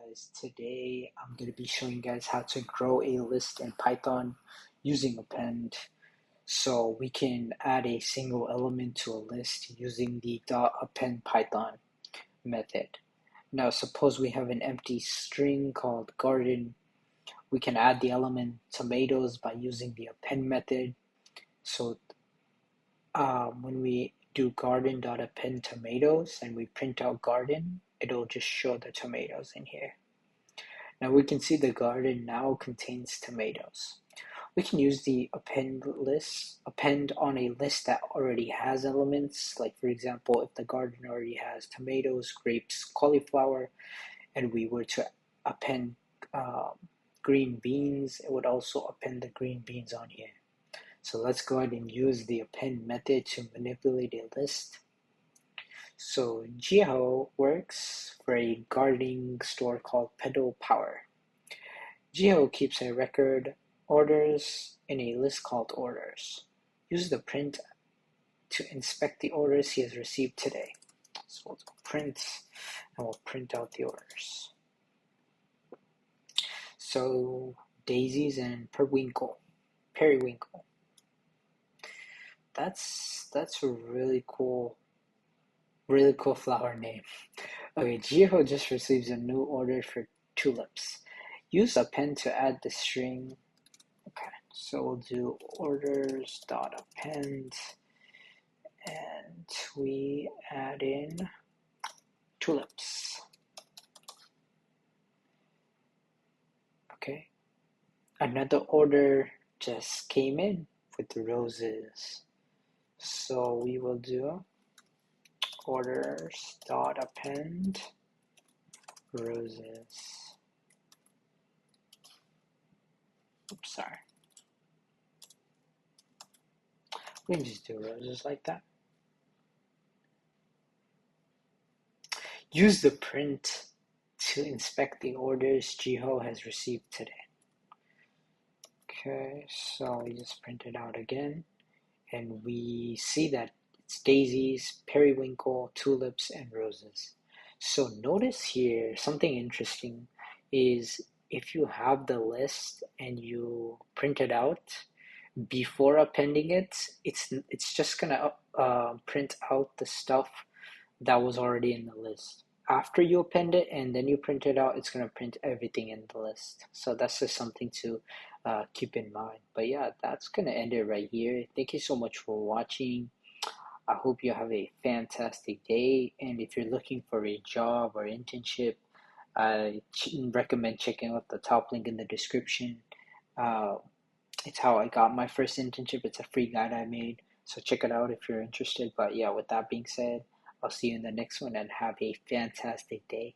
guys. Today I'm going to be showing you guys how to grow a list in Python using Append. So we can add a single element to a list using the .append Python method. Now suppose we have an empty string called garden. We can add the element tomatoes by using the append method. So when we do garden.append tomatoes and we print out garden, it'll just show the tomatoes in here. Now we can see the garden now contains tomatoes. We can use the append on a list that already has elements. Like for example, if the garden already has tomatoes, grapes, cauliflower, and we were to append green beans, it would also append the green beans on here. So let's go ahead and use the append method to manipulate a list. So Geo works for a gardening store called Pedal Power. Geo keeps a record orders in a list called orders. Use the print to inspect the orders he has received today. So we'll print and we'll print out the orders. So daisies and periwinkle. That's a really cool flower name. Okay, Geo just receives a new order for tulips. Use append to add the string. Okay, so we'll do orders.append and we add in tulips. Okay, another order just came in with the roses. So we will do orders.append roses. Oops, sorry. We can just do roses like that. Use the print to inspect the orders Geo has received today. Okay, so we just print it out again, and we see that it's daisies, periwinkle, tulips, and roses. So notice here, something interesting is if you have the list and you print it out before appending it, it's just gonna print out the stuff that was already in the list. After you append it and then you print it out, it's going to print everything in the list. So that's just something to keep in mind. But yeah, that's going to end it right here. Thank you so much for watching. I hope you have a fantastic day. And if you're looking for a job or internship, I recommend checking out the top link in the description. It's how I got my first internship. It's a free guide I made. So check it out if you're interested. But yeah, with that being said, I'll see you in the next one and have a fantastic day.